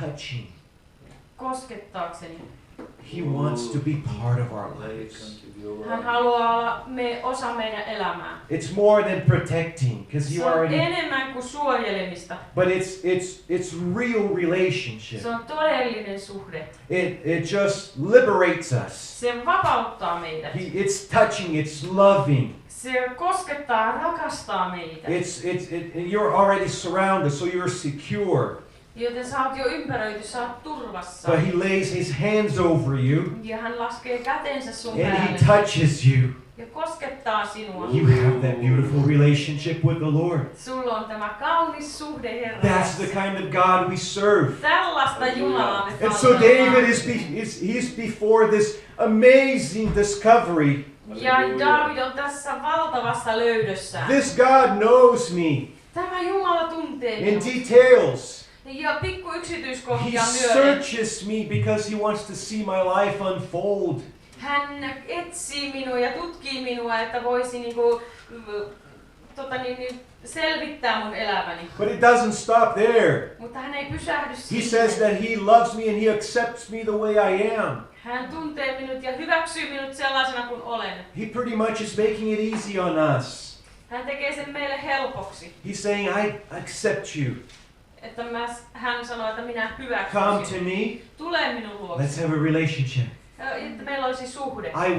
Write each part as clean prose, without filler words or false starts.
touching. Koskettaakseni. He wants to be part of our lives. Hän haluaa olla osa meidän elämää. It's more than protecting, because Se you on already. enemmän kuin suojelemista. But it's real relationship. Se on todellinen suhde. It just liberates us. Se vapauttaa meidät. It's touching. It's loving. Se koskettaa, rakastaa meitä. You're already surrounded, so you're secure. Joten sä oot jo ympäröity, sä oot turvassa. But he lays his hands over you. Ja hän laskee kätensä sun And he päälle. touches you. Ja koskettaa sinua. You have that beautiful relationship with the Lord. Sulla on tämä kaunis suhde Herran. That's the kind of God we serve. Tällaista Jumalaa me And so David he's before this amazing discovery. Ja David on tässä valtavassa löydössä. This God knows me Tämä Jumala tuntee in minut. details. Ja pikku He yksityiskohtia myöden. searches me because he wants to see my life unfold. Hän etsii minua ja tutkii minua, että voisi niinku, selvittää mun elämäni. But it doesn't stop there. Mutta hän ei pysähdy He siihen. says that he loves me and he accepts me the way I am. Hän tuntee minut ja hyväksyy minut sellaisena kuin olen. He pretty much is making it easy on us. Hän tekee sen meille helpoksi. He's saying, I accept you. Että hän sanoo, että minä hyväksyn Come sinut. to me. Tule minun Let's luokse. have a relationship. Että meillä olisi suhde. I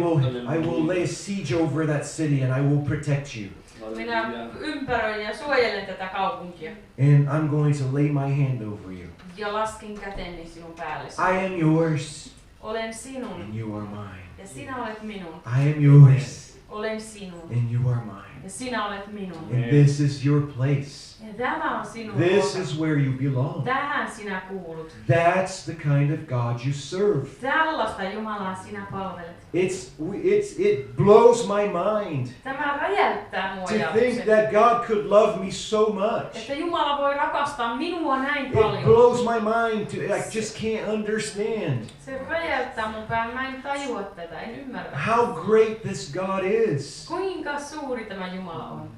will lay a siege over that city and I will protect you. Minä ympäröin ja suojelen tätä kaupunkia. And I'm going to lay my hand over you. Ja laskin käteni sinun päällesi. I am yours Olen sinun. and you are mine. Ja sinä olet minun. I am yours Olen sinun. and you are mine. Ja sinä olet minun. And this is your place. Ja tämä on sinun This osa. is where you belong. Tähän sinä kuulut. That's the kind of God you serve. Tällaista Jumalaa sinä palvelet. It blows my mind Tämä räjäyttää mua to think ajatukset. that God could love me so much. Että Jumala voi rakastaa minua näin It paljon. blows my mind to, I just can't understand Se räjäyttää mun pään. Mä en tajua tätä, en ymmärrä. how great this God is. Kuinka suuri tämä Jumala on.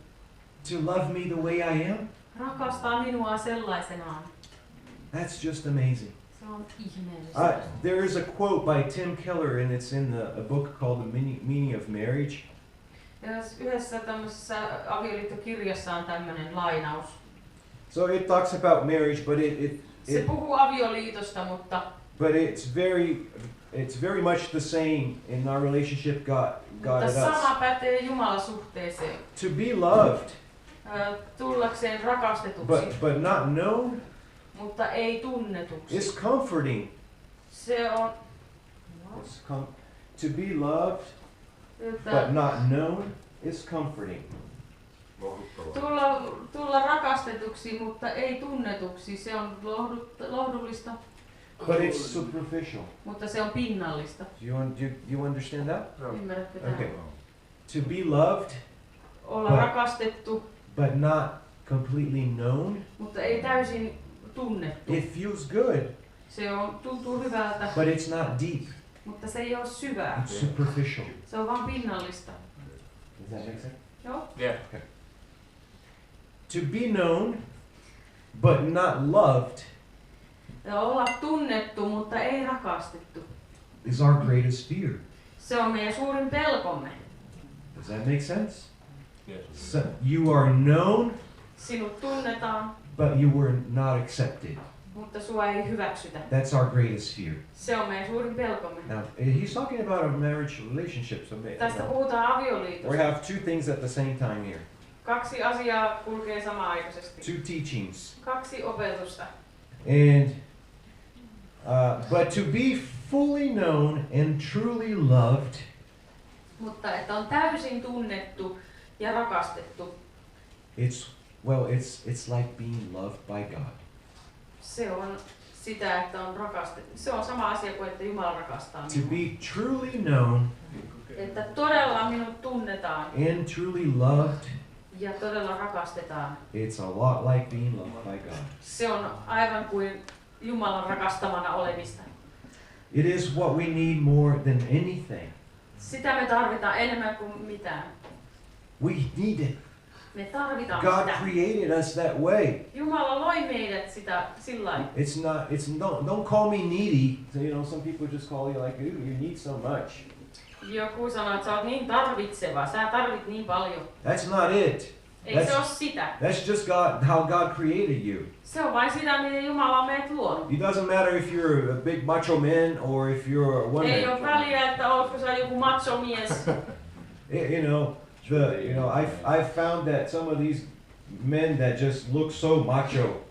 To love me the way I am. Rakastaa minua sellaisenaan. That's just amazing. Se on ihmeellistä. There is a quote by Tim Keller, and it's in a book called The Meaning of Marriage. Ja yhdessä tämmöisessä avioliittokirjassa on tämmöinen lainaus. So it talks about marriage, but Se puhuu avioliitosta, mutta it's very much the same in our relationship God mutta and sama us. pätee Jumalasuhteeseen. To be loved, Tullakseen rakastetuksi, but not known, mutta ei tunnetuksi. is comforting. Se on To be loved, but not known, is comforting. tulla rakastetuksi, mutta ei tunnetuksi. Se on lohdullista, But it's superficial. mutta se on pinnallista. You understand that? Ymmärrätkö tämän? Okay. To be loved, Olla rakastettu, but not completely known. mutta ei täysin tunnettu. It feels good, Tuntuu hyvältä, but it's not deep. mutta se ei ole syvää. It's superficial. Se on vaan pinnallista. Does that make sense? Joo? Yeah. Okay. To be known, but not loved, Ja olla tunnettu, mutta ei rakastettu. is our greatest fear. Se on meidän suurin pelkomme. Does that make sense? Yes. So you are known, Sinut tunnetaan, but you were not accepted. mutta sua ei hyväksytä. That's our greatest fear. Se on meidän suurin pelkomme. Now, he's talking about a marriage relationship. So Tästä puhutaan avioliitosta. we have two things at the same time here. Kaksi asiaa kulkee samaaikaisesti. Two teachings. Kaksi opetusta. And but to be fully known and truly loved, Mutta että on täysin tunnettu ja rakastettu. it's like being loved by God. Se on sitä, että on rakastettu. Se on sama asia kuin, että Jumala rakastaa To minua. be truly known Että todella minut tunnetaan and truly loved, ja todella rakastetaan. it's a lot like being loved by God. Se on aivan kuin Jumalan rakastamana olemista. It is what we need more than anything. Sitä me tarvitaan enemmän kuin mitään. We need it. Me tarvitaan God sitä. created us that way. Jumala loi meidät sitä sillain. Don't call me needy. So, you know, some people just call you like, ooh, you need so much. Joku sanoo, että sä oot niin tarvitseva, sä tarvit niin paljon. That's not it. Ei se oo sitä. That's just how God created you. Se on vain sitä, miten Jumala on meidät luonut. It doesn't matter if you're a big macho man or if you're a woman. Ei oo väliä, että ootko sä joku machomies. I've found that some of these men that just look so macho.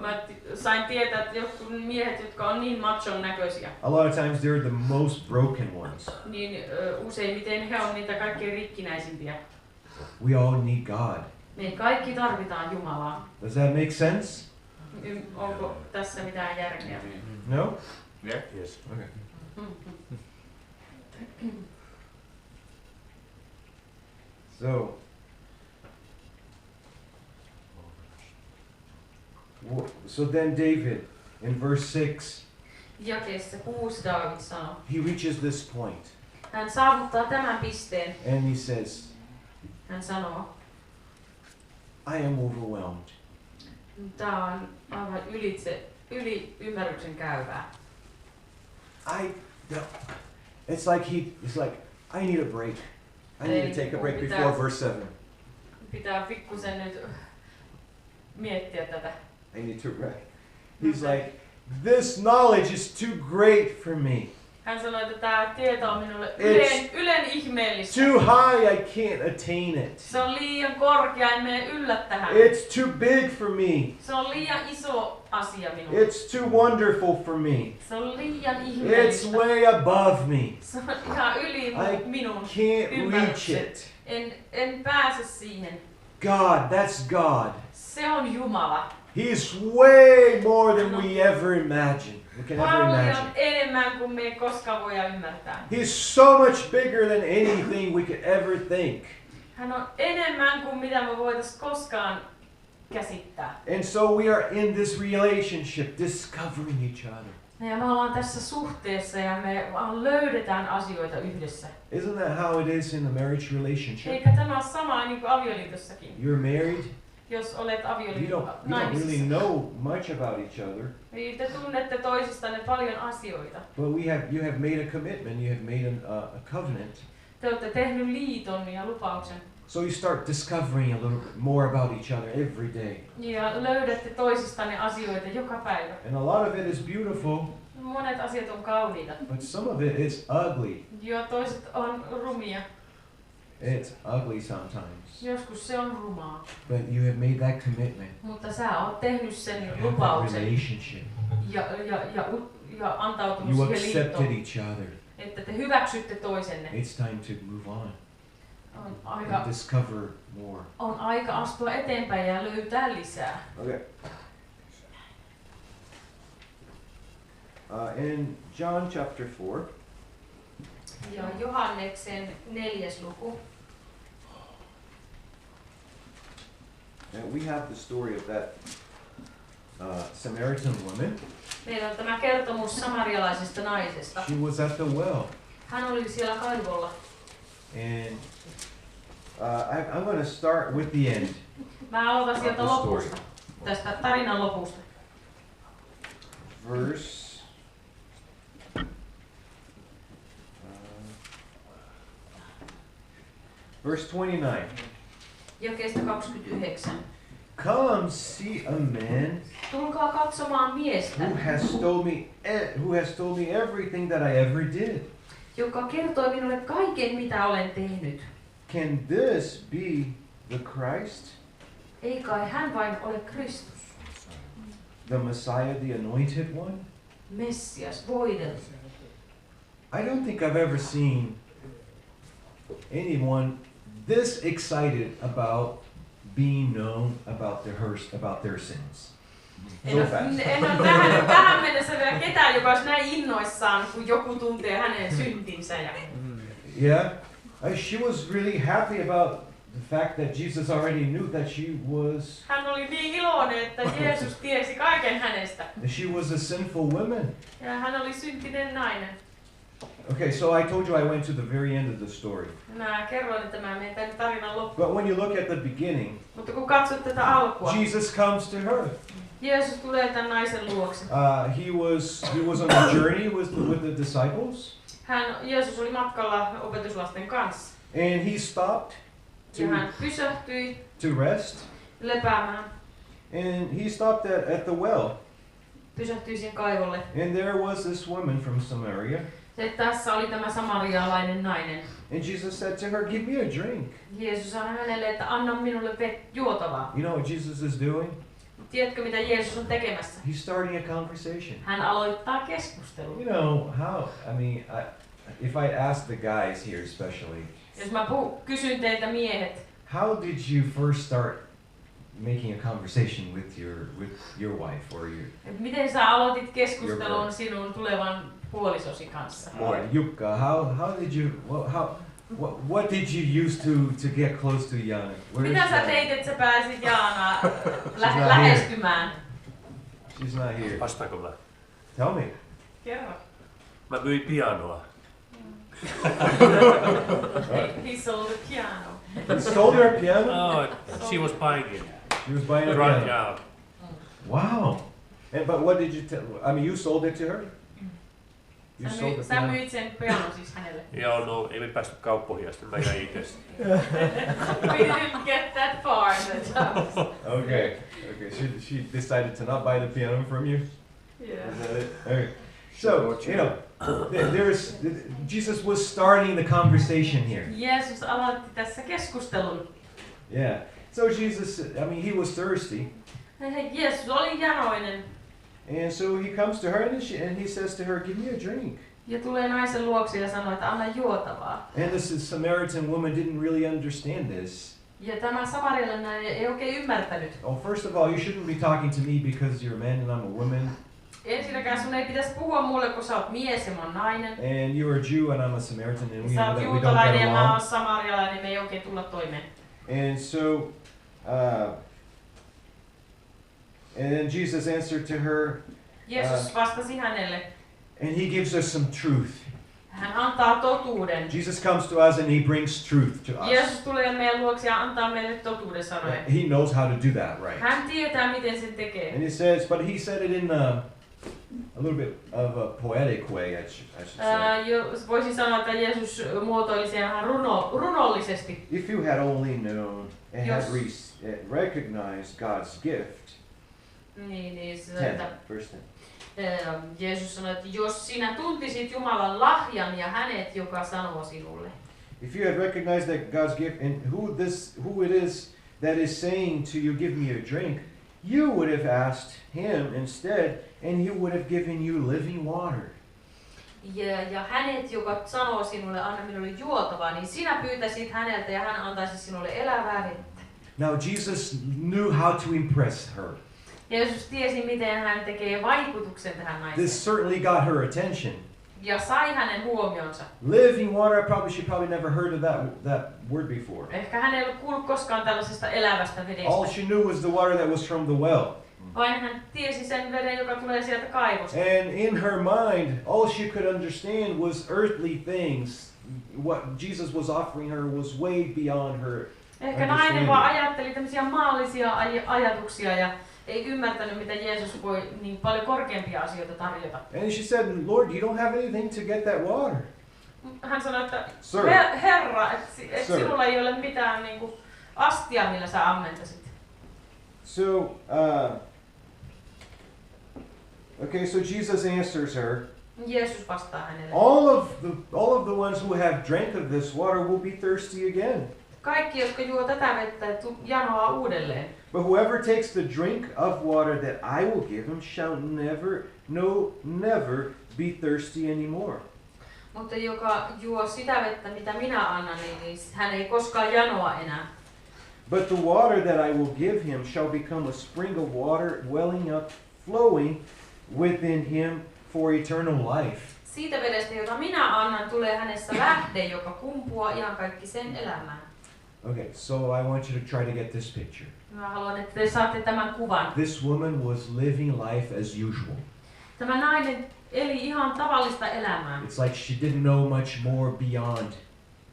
Mä sain tietää, että jotkut miehet, jotka on niin machon näköisiä. A lot of times they're the most broken ones. Niin useimmiten he on niitä kaikkein rikkinäisimpiä. We all need God. Me kaikki tarvitaan Jumalaa. Does that make sense? Onko tässä mitään järkeä? No? Yeah. Yes. Okay. So then David, in verse 6, Jakeessa 6 Daavid sanoo. he reaches this point. Hän saavuttaa tämän pisteen. And he says, Hän sanoo. I am overwhelmed. Tää on aivan yli ymmärryksen käyvää. It's like I need a break. I need to take a break before verse 7. Pitää pikkusen nyt miettiä tätä. I need to rest. He's like, this knowledge is too great for me. Hän sanoi, että tämä tieto on minulle ylen ihmeellistä. Too high, I can't attain it. Se on liian korkea, en mene yllä tähän. It's too big for me. Se on liian iso asia minulle. It's too wonderful for me. Se on liian It's ihmeellistä. way above me. Se on ihan yli minun Can't reach ymmärryksen. it. En pääse siihen. God, that's God. Se on Jumala. He's way more than we ever imagine. We can ever Paljon imagine. enemmän kuin me koskaan voidaan ymmärtää. He's so much bigger than anything we could ever think. Hän on enemmän kuin mitä me voitais koskaan käsittää. And so we are in this relationship, discovering each other. Ja me ollaan tässä suhteessa ja me vaan löydetään asioita yhdessä. Isn't that how it is in a marriage relationship? Eikä tämä ole sama niin kuin avioliitossakin. You're married, Jos olet you don't avioliitossa really know much about each other, niin te tunnette toisistanne paljon asioita. but you have made a commitment, you have made a covenant. Te olette tehnyt liiton ja lupauksen. So you start discovering a little bit more about each other every day. Ja löydätte toisistanne asioita joka päivä. And a lot of it is beautiful, Monet asiat on kauniita. but some of it is ugly. Ja toiset on rumia. It's ugly sometimes. Joskus se on rumaa. But you have made that commitment. Mutta sä oot tehnyt sen You have that lupauksen relationship. ja antautunut You siihen accepted liittoon. each other. Että te hyväksytte toisenne. It's time to move on and On discover more. aika astua eteenpäin ja löytää lisää. Okay. In John chapter 4, Ja Johanneksen 4. luku. we have the story of that Samaritan woman. Meillä on tämä kertomus samarialaisesta naisesta. She was at the well. Hän oli siellä kaivolla. And I'm going to start with the end. Mä aloitan sieltä Of the story. lopusta. Tästä tarinan lopusta. Verse 29. Jakeesta 29. Come see a man Tulkaa katsomaan miestä, who has told me everything that I ever did. joka kertoi minulle kaiken, mitä olen tehnyt. Can this be the Christ, Ei kai hän vain ole Kristus, the Messiah, the anointed one? Messias, voideltu. I don't think I've ever seen anyone this excited about being known about their sins. En ole nähnyt tähän mennessä vielä ketään, joka olisi näin innoissaan, kun joku tuntee hänen syntinsä. Yeah, she was really happy about the fact that Jesus already knew that she was. Hän oli niin iloinen, että Jeesus tiesi kaiken hänestä. She was a sinful woman. Ja hän oli syntinen nainen. Okay, so I told you I went to the very end of the story. Mä kerroin, että mä menen tänne tarinan loppuun. But when you look at the beginning, Mutta kun katsot tätä alkua, Jesus comes to her. Jeesus tulee tämän naisen luokse. He was on a journey with the disciples, Jeesus oli matkalla opetuslasten kanssa. and he stopped Ja hän pysähtyi to rest, lepäämään. and he stopped at the well. Pysähtyi siihen kaivolle. And there was this woman from Samaria, Tässä oli tämä samarialainen nainen. and Jesus said to her, "Give me a drink." Jeesus sanoi hänelle, että anna minulle juotavaa. You know what Jesus is doing? Tiedätkö mitä Jeesus on tekemässä? He's starting a conversation. Hän aloittaa keskustelun. You know how? I mean, if I ask the guys here especially, Jos mä kysyn teiltä miehet, how did you first start making a conversation with your wife or your että miten sä aloitit keskustelun sinun tulevan puolisosi kanssa? or Jukka? How did you what did you use to get close to Jana? Mitä sä teit, että sä pääsit Jaanaa lähestymään? She's not here. Vastaanko mä? Tell me. Kerro. Mä myin pianoa. He sold a piano. You stole her piano? Oh, she was buying it. She was buying a Right, piano. yeah. Wow. But what did you tell? I mean, you sold it to her? You sold the Sä piano? myit sen pianon siis hänelle. Joo, no ei me päästy kauppoihin asti, mä jäin itse. We didn't get that far in the house. Okay. She decided to not buy the piano from you. Yeah. Is that it? Okay. So you know, Jesus was starting the conversation here. Jeesus aloitti tässä keskustelun. Yeah. So Jesus, I mean, he was thirsty, Jeesus oli janoinen and so he comes to her and he says to her, "Give me a drink." ja tulee naisen luokse ja sanoo, että anna juotavaa. And this Samaritan woman didn't really understand this. Ja tämä samarialainen ei oikein ymmärtänyt. Oh, first of all, you shouldn't be talking to me because you're a man and I'm a woman, Ensinnäkään sun ei pitäisi puhua mulle, kun sä oot mies ja mä oon nainen. and you're a Jew and I'm a Samaritan, and we Sä know oot that we don't juutalainen get ja mä oon along. samarialainen, niin me ei oikein tulla toimeen. And so, and then Jesus answered to her, Jeesus vastasi hänelle. and he gives us some truth. Hän antaa totuuden. Jesus comes to us and he brings truth to us. Jeesus tulee meidän luokse ja antaa meille totuuden sanoja. He knows how to do that, right? Hän tietää, miten sen tekee. And he says, but he said it in a little bit of a poetic way, I should say. Voisin sanoa, että Jeesus muotoili sen ihan runollisesti. If you had only known and had Jos- recognized God's gift. Niin, 10, verse 10. Jeesus sanoi, että jos sinä tuntisit Jumalan lahjan ja hänet, joka sanoo sinulle. If you had recognized that God's gift and who it is that is saying to you, "Give me a drink," you would have asked him instead, and he would have given you living water. Ja hänet, joka sanoo sinulle, anna minulle juotavaa, niin sinä pyytäisit häneltä ja hän antaisi sinulle elävää vettä. Now Jesus knew how to impress her. Jeesus tiesi, miten hän tekee vaikutuksen tähän naiseen. This certainly got her attention. Ja sai hänen huomionsa. Living water, she probably never heard of that word before. Ehkä hän ei ollut kuullut koskaan tällaisesta elävästä All vedestä. she knew was the water that was from the well. Vain hän tiesi sen veden, joka tulee sieltä kaivosta. And in her mind, all she could understand was earthly things. What Jesus was offering her was way beyond her Ehkä nainen vaan ajatteli tämmöisiä maallisia ajatuksia ja ei ymmärtänyt, mitä Jeesus voi niin paljon korkeampia asioita tarjota. And she said, "Lord, you don't have anything to get that water." Hän sanoi, että Sir. Herra, et Sir. sinulla ei ole mitään niinku astia, millä sä ammentasit. So, okay, so Jesus answers her. Jeesus vastaa hänelle. All of the ones who have drank of this water will be thirsty again. Kaikki, jotka juo tätä vettä, janoaa uudelleen. But whoever takes the drink of water that I will give him shall never be thirsty anymore. Mutta joka juo sitä vettä, mitä minä annan, niin hän ei koskaan janoa enää. But the water that I will give him shall become a spring of water welling up, flowing within him for eternal life. Siitä vedestä, jota minä annan, tulee hänessä lähde, joka kumpuaa iankaikkiseen elämään. Okay, so I want you to try to get this picture. Mä haluan, että te saatte tämän kuvan. This woman was living life as usual. Tämä nainen eli ihan tavallista elämää. It's like she didn't know much more beyond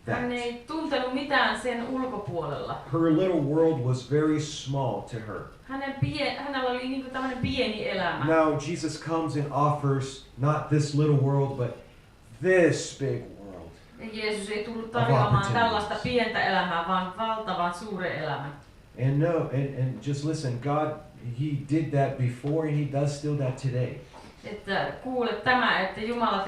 that. Hän ei tuntenut mitään sen ulkopuolella. Her little world was very small to her. Hänellä oli niinku tämmöinen pieni elämä. Now Jesus comes and offers not this little world, but this big world. Ja Jeesus ei tullut tarjoamaan tällaista pientä elämää, vaan valtavan suuren elämän. And just listen, God, He did that before and He does still that today. Että kuule tämä, että Jumala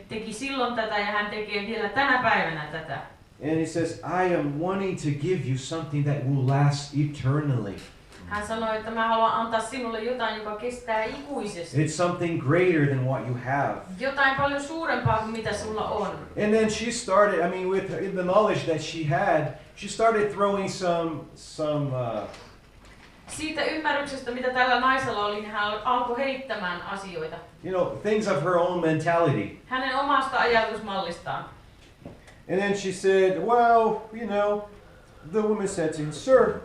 teki silloin tätä ja hän tekee vielä tänä päivänä tätä. And He says, I am wanting to give you something that will last eternally. Hän sanoi, että mä haluan antaa sinulle jotain, joka kestää ikuisesti. It's something greater than what you have. Jotain paljon suurempaa kuin mitä sulla on. And then she started, with the knowledge that she started throwing some Siitä ymmärryksestä, mitä tällä naisella oli, niin hän alkoi heittämään asioita. Things of her own mentality. Hänen omasta ajatusmallistaan. And then she said, well, the woman said to him, Sir,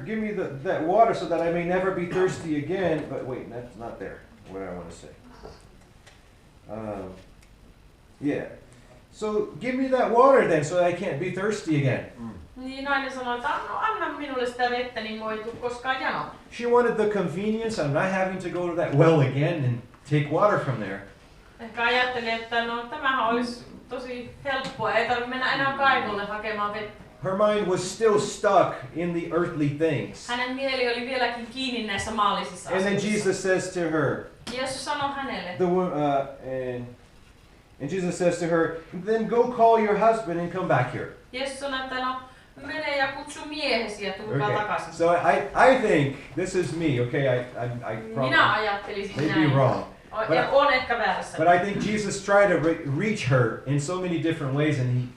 give me that water so that I may never be thirsty again. But wait, that's not there. What I want to say. Yeah. So give me that water then so that I can't be thirsty again. Niin nainen sanoi, että anna minulle sitä vettä, niin mua ei tule koskaan jano. She wanted the convenience of not having to go to that well again and take water from there. Ehkä ajatteli, että tämähän olisi tosi helppoa, ei tarvitse mennä enää kaivolle hakemaan vettä. Her mind was still stuck in the earthly things. Hänen mieli oli vieläkin kiinni näissä maallisissa And asioissa. then Jesus says to her, Jeesus sanoi hänelle, and Jesus says to her, then go call your husband and come back here. Jeesus sanoi, että mene ja kutsu miehesi ja tulkaa takaisin. So I think this is me, okay? I probably Minä ajattelisin may näin. be wrong. On ehkä väärässä. But I think Jesus tried to reach her in so many different ways, and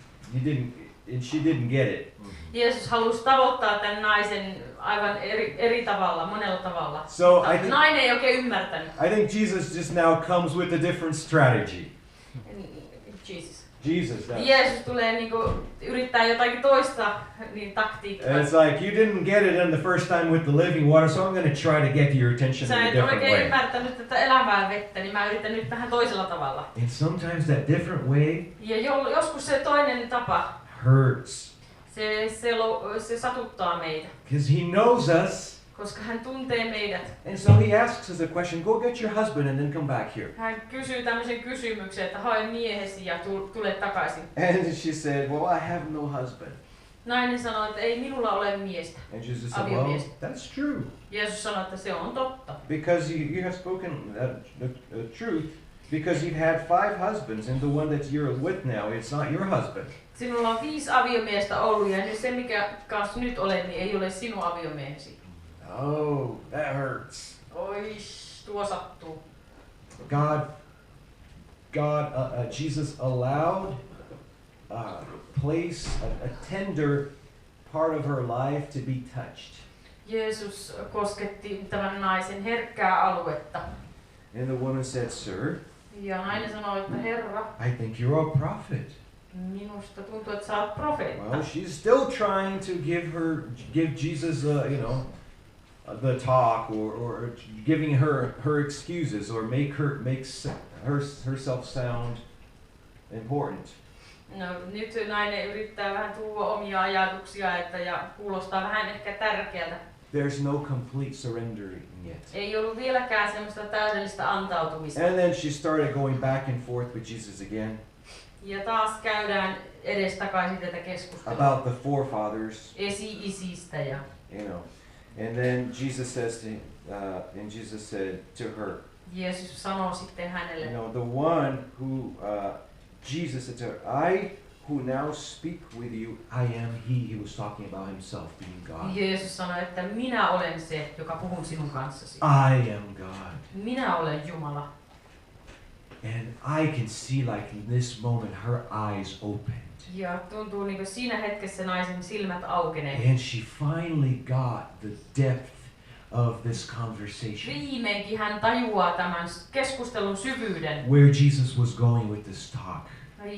she didn't get it. Jeesus halusi tavoittaa tämän naisen aivan eri tavalla, monella tavalla. So Nainen ei oikein ymmärtänyt. I think Jesus just now comes with a different strategy. Jesus does. Jeesus tulee yrittää jotakin toista taktiikkaa. And it's like, you didn't get it in the first time with the living water, so I'm going to try to get your attention in a different Sä et oikein way. ymmärtänyt tätä elävää vettä, niin mä yritän nyt vähän toisella tavalla. And sometimes that different way Ja joskus se toinen tapa, hurts. se satuttaa meitä. Because He knows us. Koska hän tuntee meidät. And so He asks us a question, go get your husband and then come back here. Hän kysyy tämmöisen kysymyksen, että hae miehesi ja tule takaisin. And she said, well, I have no husband. Nainen sanoi, että ei minulla ole miestä. And Jesus said, well, that's true. Jeesus sanoi, että se on totta. Because you have spoken the truth, because you've had 5 husbands, and the one that you're with now, it's not your husband. Sinulla on 5 aviomiestä ollut, ja se mikä kanssa nyt olet, niin ei ole sinun aviomiehesi. Oh, that hurts. Oi, tuo sattuu. Jesus allowed a tender part of her life to be touched. Jeesus kosketti tämän naisen herkkää aluetta. And the woman said, Sir, ja nainen sanoi, että Herra, I think you're a prophet. Minusta tuntuu, että sä oot profeetta. Well, she's still trying to give Jesus, the talk, or giving her excuses, or makes herself sound important. No, nyt nainen yrittää vähän tuoda omia ajatuksia, ja kuulostaa vähän ehkä tärkeältä. There's no complete surrendering yet. Ei ollut vieläkään semmoista täydellistä antautumista. And then she started going back and forth with Jesus again. Ja taas käydään edestakaisin tätä keskustelua. About the forefathers. Esi-isistä ja. And then Jesus said to her. Jeesus sanoi sitten hänelle. The one who Jesus said to her, I who now speak with you, I am He. He was talking about Himself being God. Jeesus sanoi, että minä olen se, joka puhun sinun kanssasi. I am God. Minä olen Jumala. And I can see, like in this moment, her eyes opened. Ja tuntuu niin kuin siinä hetkessä naisen silmät aukenee. And she finally got the depth of this conversation. Viimeinkin hän tajuaa tämän keskustelun syvyyden. Where Jesus was going with this talk.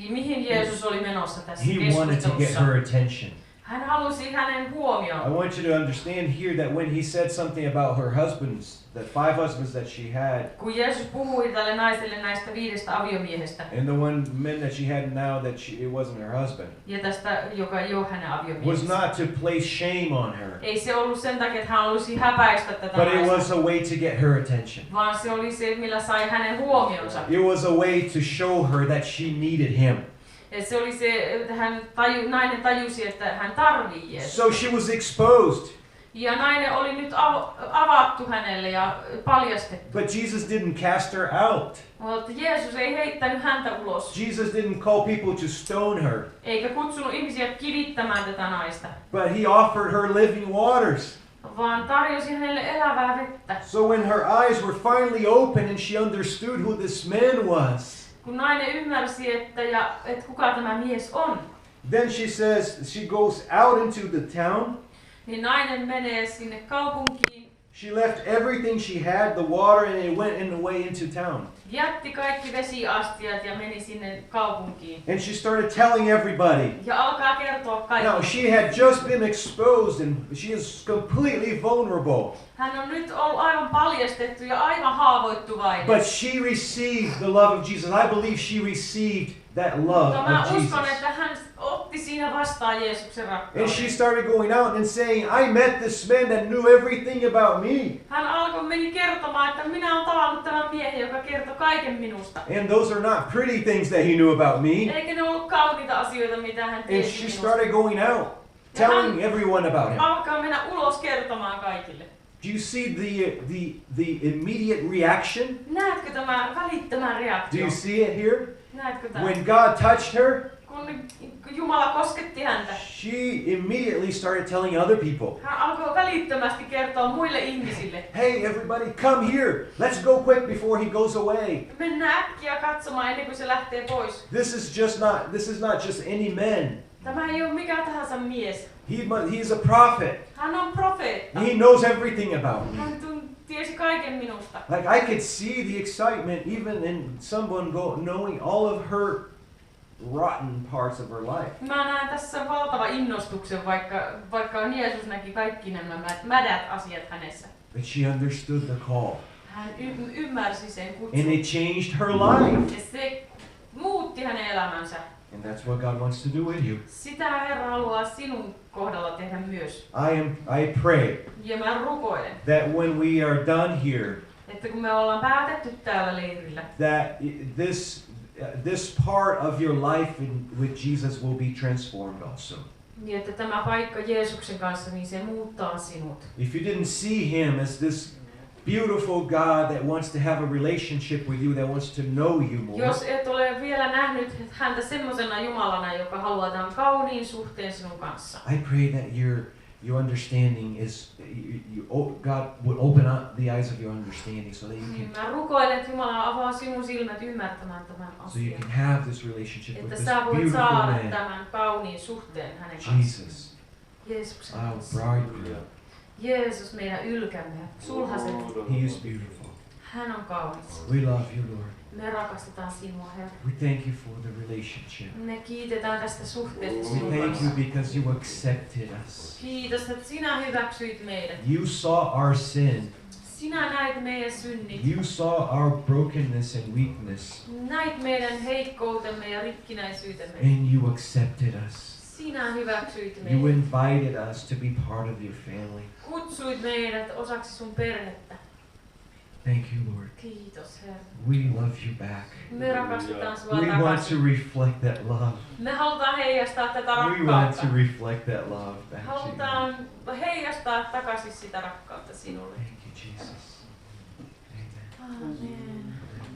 Mihin Jeesus oli menossa tässä He wanted to get keskustelussa? her attention. Hän halusi hänen I huomioon. want you to understand here that when he said something about her husbands, the 5 husbands that she had, Kun Jeesus puhui tälle naiselle näistä 5 aviomiehestä and the one men that she had now that it wasn't her husband, ja tästä, joka ei ole hänen was aviomiehensä. not to place shame on her, Ei se ollut sen takia, että hän halusi häpäistä tätä but it naista, was a way to get her attention. vaan se oli se, millä sai hänen huomionsa. It was a way to show her that she needed him. Et se oli se, että nainen tajusi, että hän tarvii Jeesusta. So she was exposed. Ja nainen oli nyt avattu hänelle ja paljastettu. But Jesus didn't cast her out. Mutta Jeesus ei heittänyt häntä ulos. Jesus didn't call people to stone her. Eikä kutsunut ihmisiä kivittämään tätä naista. But he offered her living waters. Vaan tarjosi hänelle elävää vettä. So when her eyes were finally open and she understood who this man was, Kun nainen ymmärsi, että kuka tämä mies on, then she says, she goes out into the town. niin nainen menee sinne kaupunkiin. She left everything she had, the water, and it went in the way into town. Jätti kaikki vesiastiat ja meni sinne kaupunkiin. And she started telling everybody. Ja alkaa kertoa Now, kaikille. she had just been exposed and she is completely vulnerable. Hän on nyt ollut aivan paljastettu ja aivan haavoittuvainen. But she received the love of Jesus. I believe she received that love Mutta mä of Jesus. uskon, että hän otti siinä vastaan Jeesuksen And rakkauden. she started going out and saying, I met this man that knew everything about me. Hän meni kertomaan, että minä olen tavannut tämän miehen, joka kertoi kaiken minusta. And those are not pretty things that he knew about me. Eikä ne ollut kauniita asioita, mitä hän And tiesi she minusta. started going out, telling everyone about him. Alkaa mennä ulos kertomaan kaikille. Do you see the immediate reaction? Näetkö tämä välittömän Do reaktio? you see it here? Näetkö tämän? When God touched her, Kun Jumala kosketti häntä, she immediately started telling other people, hän alkoi välittömästi kertoa muille ihmisille. hey everybody, come here. Let's go quick before he goes away. Mennään äkkiä katsomaan ennen kuin se lähtee pois. This is not just any man. Tämä ei ole mikä tahansa mies. He is a prophet. Hän on profeetta. He knows everything about me. Hän tiesi kaiken minusta. Like I could see the excitement even in someone knowing all of her rotten parts of her life. Mä näen tässä valtava innostuksen, vaikka Jeesus näki kaikki nämä mädät asiat hänessä. But she understood the call. Hän ymmärsi sen And kutsun. it changed her life. Ja se muutti hänen elämänsä. And that's what God wants to do with you. Sitä Herra haluaa sinun kohdalla tehdä myös. I pray Ja mä rukoilen, that when we are done here, että kun me ollaan päätetty täällä leirillä, that this part of your life with Jesus will be transformed also. niin että tämä paikka Jeesuksen kanssa, niin se muuttaa sinut. If you didn't see him as this beautiful God that wants to have a relationship with you, that wants to know you more, Jos et ole vielä nähnyt häntä semmoisena Jumalana, joka haluaa tämän kauniin suhteen sinun kanssa, I pray that your understanding is, God would open up the eyes of your understanding so that you can mä rukoilen, että Jumala avaa sinun silmät ymmärtämään tämän so you asian. can have this relationship with Että this sä voit beautiful saada man, tämän kauniin suhteen hänen kanssaan. Jesus, Jeesuksen our kanssa. bridegroom. Jeesus meidän ylkämme, sulhasen. He is beautiful. Hän on kaunis. We love you, Lord. Me rakastetaan sinua, Herra. We thank you for the relationship. Me kiitetään tästä suhteesta We sinun thank kanssa. you because you accepted us. Kiitos, että sinä hyväksyit meidät. You saw our sin. Sinä näit meidän synnit. You saw our brokenness and weakness. Näit meidän heikkoutemme ja rikkinäisyytemme. And you accepted us. Sinä hyväksyit You meidät. invited us to be part of your family. Kutsuit meidät osaksi sun perhettä. Thank you, Lord. Kiitos, Herra. We love you back. Me rakastetaan sua We want to takaisin. reflect that love. Me halutaan heijastaa tätä We want rakkautta. to reflect that love back to you. Halutaan heijastaa takaisin sitä rakkautta sinulle. Thank you, Jesus. Amen. Amen.